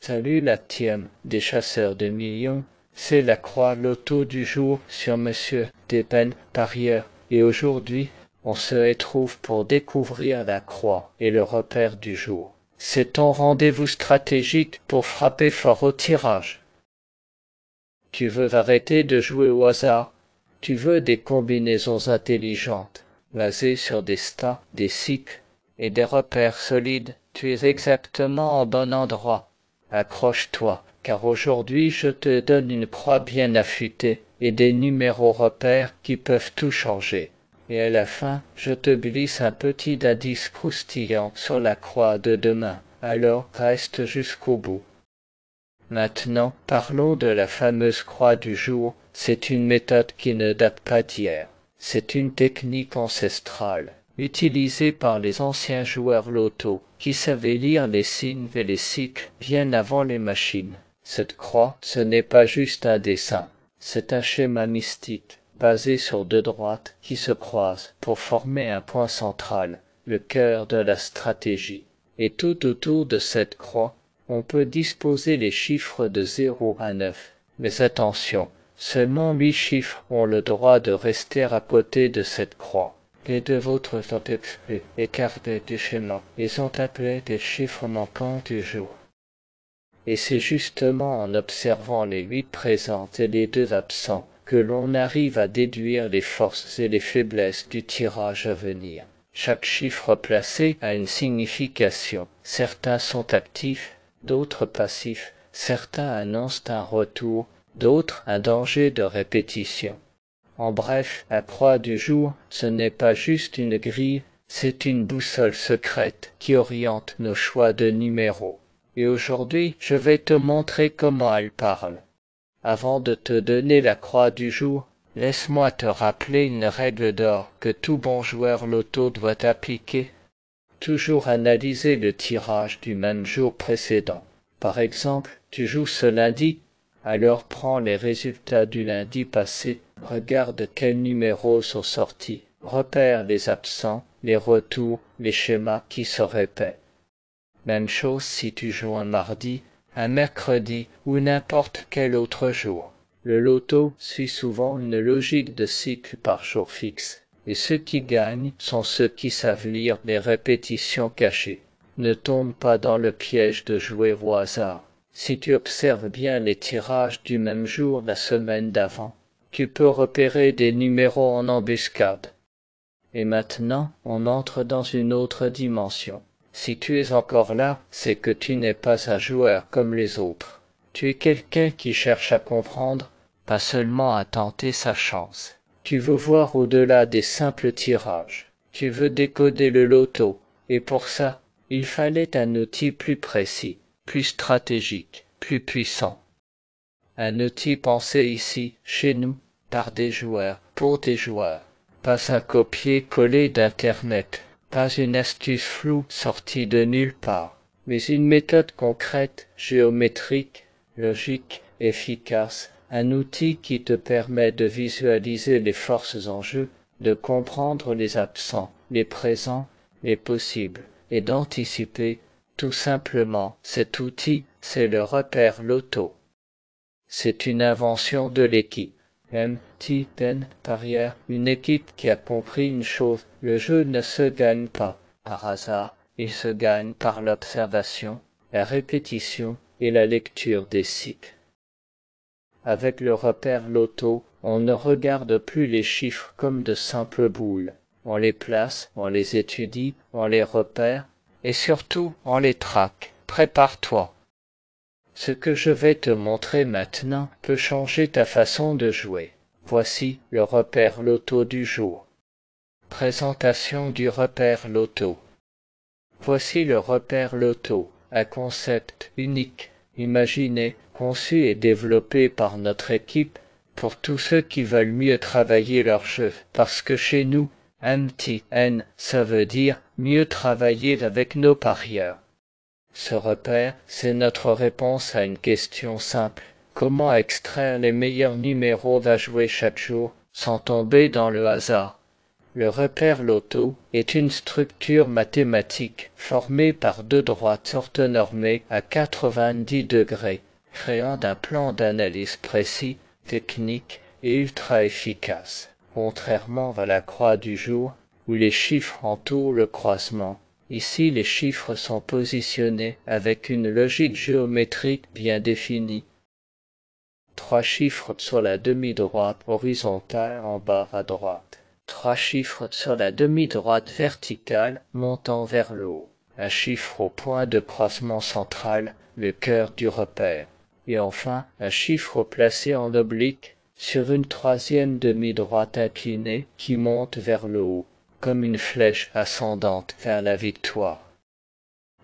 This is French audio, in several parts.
Salut la team des chasseurs de millions, c'est la croix loto du jour sur Monsieur Deben Parieur et aujourd'hui on se retrouve pour découvrir la croix et le repère du jour. C'est ton rendez-vous stratégique pour frapper fort au tirage. Tu veux arrêter de jouer au hasard. Tu veux des combinaisons intelligentes, basées sur des stats, des cycles et des repères solides. Tu es exactement au bon endroit. Accroche-toi, car aujourd'hui je te donne une proie bien affûtée et des numéros repères qui peuvent tout changer. Et à la fin, je te glisse un petit indice croustillant sur la croix de demain. Alors reste jusqu'au bout. Maintenant, parlons de la fameuse croix du jour. C'est une méthode qui ne date pas d'hier. C'est une technique ancestrale, utilisée par les anciens joueurs loto, qui savaient lire les signes et les cycles bien avant les machines. Cette croix, ce n'est pas juste un dessin, c'est un schéma mystique, basé sur deux droites qui se croisent pour former un point central, le cœur de la stratégie. Et tout autour de cette croix, on peut disposer les chiffres de 0 à 9. Mais attention, seulement 8 chiffres ont le droit de rester à côté de cette croix. Les deux autres sont écartés du schéma et sont appelés des chiffres manquants du jour. Et c'est justement en observant les 8 présents et les 2 absents que l'on arrive à déduire les forces et les faiblesses du tirage à venir. Chaque chiffre placé a une signification. Certains sont actifs, d'autres passifs, certains annoncent un retour, d'autres un danger de répétition. En bref, la croix du jour, ce n'est pas juste une grille, c'est une boussole secrète qui oriente nos choix de numéros. Et aujourd'hui, je vais te montrer comment elle parle. Avant de te donner la croix du jour, laisse-moi te rappeler une règle d'or que tout bon joueur loto doit appliquer. Toujours analyser le tirage du même jour précédent. Par exemple, tu joues ce lundi, alors prends les résultats du lundi passé, regarde quels numéros sont sortis, repère les absents, les retours, les schémas qui se répètent. Même chose si tu joues un mardi, un mercredi ou n'importe quel autre jour. Le loto suit souvent une logique de cycle par jour fixe. Et ceux qui gagnent sont ceux qui savent lire les répétitions cachées. Ne tombe pas dans le piège de jouer au hasard. Si tu observes bien les tirages du même jour la semaine d'avant, tu peux repérer des numéros en embuscade. Et maintenant, on entre dans une autre dimension. Si tu es encore là, c'est que tu n'es pas un joueur comme les autres. Tu es quelqu'un qui cherche à comprendre, pas seulement à tenter sa chance. Tu veux voir au-delà des simples tirages. Tu veux décoder le loto. Et pour ça, il fallait un outil plus précis, plus stratégique, plus puissant. Un outil pensé ici, chez nous, par des joueurs, pour des joueurs. Pas un copier-coller d'Internet, pas une astuce floue sortie de nulle part, mais une méthode concrète, géométrique, logique, efficace. Un outil qui te permet de visualiser les forces en jeu, de comprendre les absents, les présents, les possibles, et d'anticiper, tout simplement, cet outil, c'est le repère loto. C'est une invention de l'équipe. Deben Parieur, une équipe qui a compris une chose, le jeu ne se gagne pas par hasard, il se gagne par l'observation, la répétition et la lecture des cycles. Avec le repère loto, on ne regarde plus les chiffres comme de simples boules. On les place, on les étudie, on les repère, et surtout on les traque. Prépare-toi. Ce que je vais te montrer maintenant peut changer ta façon de jouer. Voici le repère loto du jour. Présentation du repère loto. Voici le repère loto, un concept unique, imaginé, conçu et développé par notre équipe pour tous ceux qui veulent mieux travailler leur jeu, parce que chez nous, MTN, ça veut dire mieux travailler avec nos parieurs. Ce repère, c'est notre réponse à une question simple. Comment extraire les meilleurs numéros à jouer chaque jour sans tomber dans le hasard? Le repère loto est une structure mathématique formée par deux droites orthonormées à 90 degrés, créant un plan d'analyse précis, technique et ultra efficace. Contrairement à la croix du jour, où les chiffres entourent le croisement, ici les chiffres sont positionnés avec une logique géométrique bien définie. 3 chiffres sur la demi-droite horizontale en bas à droite. 3 chiffres sur la demi-droite verticale montant vers le haut. Un chiffre au point de croisement central, le cœur du repère. Et enfin, un chiffre placé en oblique sur une troisième demi-droite inclinée qui monte vers le haut, comme une flèche ascendante vers la victoire.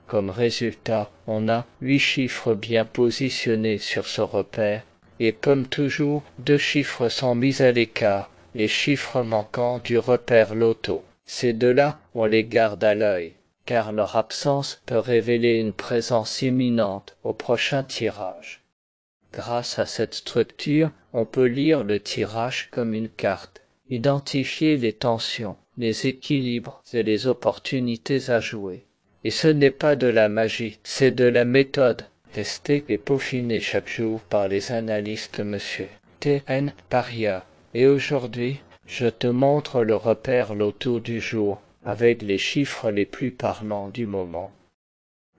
Comme résultat, on a 8 chiffres bien positionnés sur ce repère, et comme toujours, 2 chiffres sont mis à l'écart, les chiffres manquants du repère loto. Ces deux-là, on les garde à l'œil, car leur absence peut révéler une présence imminente au prochain tirage. Grâce à cette structure, on peut lire le tirage comme une carte, identifier les tensions, les équilibres et les opportunités à jouer. Et ce n'est pas de la magie, c'est de la méthode, testée et peaufinée chaque jour par les analystes Monsieur T.N. Paria. Et aujourd'hui, je te montre le repère loto du jour, avec les chiffres les plus parlants du moment.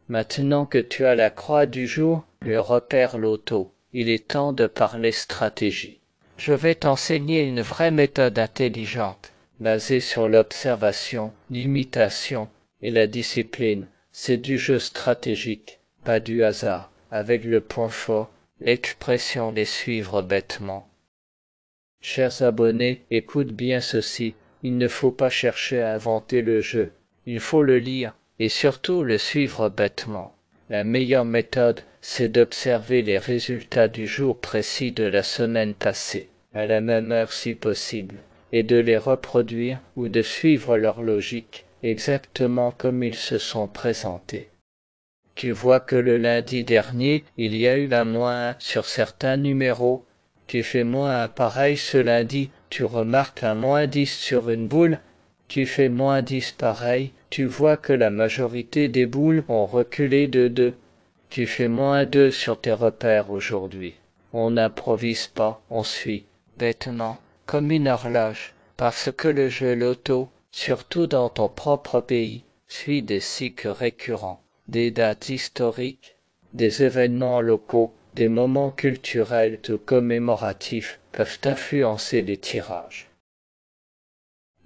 Maintenant que tu as la croix du jour, le repère loto, il est temps de parler stratégie. Je vais t'enseigner une vraie méthode intelligente, basée sur l'observation, l'imitation et la discipline. C'est du jeu stratégique, pas du hasard, avec le point fort, l'expression les suivre bêtement. Chers abonnés, écoute bien ceci, il ne faut pas chercher à inventer le jeu, il faut le lire et surtout le suivre bêtement. La meilleure méthode, c'est d'observer les résultats du jour précis de la semaine passée, à la même heure si possible, et de les reproduire ou de suivre leur logique exactement comme ils se sont présentés. Tu vois que le lundi dernier, il y a eu un -1 sur certains numéros. Tu fais -1 pareil ce lundi, tu remarques un -10 sur une boule. Tu fais -10 pareil, tu vois que la majorité des boules ont reculé de 2. Tu fais -2 sur tes repères aujourd'hui. On n'improvise pas, on suit, bêtement, comme une horloge, parce que le jeu loto, surtout dans ton propre pays, suit des cycles récurrents, des dates historiques, des événements locaux, des moments culturels ou commémoratifs peuvent influencer les tirages.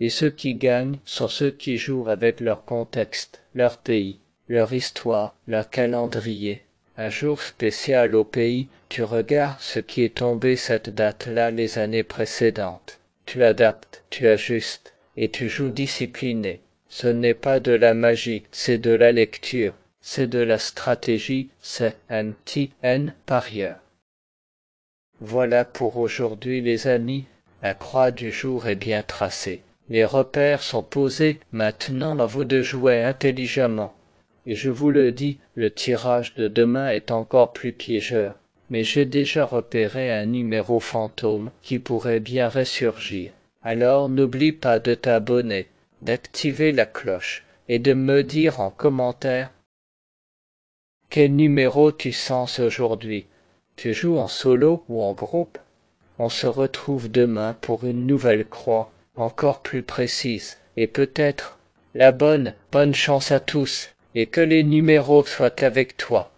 Et ceux qui gagnent sont ceux qui jouent avec leur contexte, leur pays, leur histoire, leur calendrier. Un jour spécial au pays, tu regardes ce qui est tombé cette date-là les années précédentes. Tu adaptes, tu ajustes, et tu joues discipliné. Ce n'est pas de la magie, c'est de la lecture, c'est de la stratégie, c'est un T.N. Paria. Voilà pour aujourd'hui les amis, la croix du jour est bien tracée. Les repères sont posés, maintenant à vous de jouer intelligemment. Et je vous le dis, le tirage de demain est encore plus piégeur. Mais j'ai déjà repéré un numéro fantôme qui pourrait bien ressurgir. Alors n'oublie pas de t'abonner, d'activer la cloche et de me dire en commentaire quel numéro tu sens aujourd'hui. Tu joues en solo ou en groupe? On se retrouve demain pour une nouvelle croix, encore plus précise, et peut-être la bonne chance à tous, et que les numéros soient avec toi.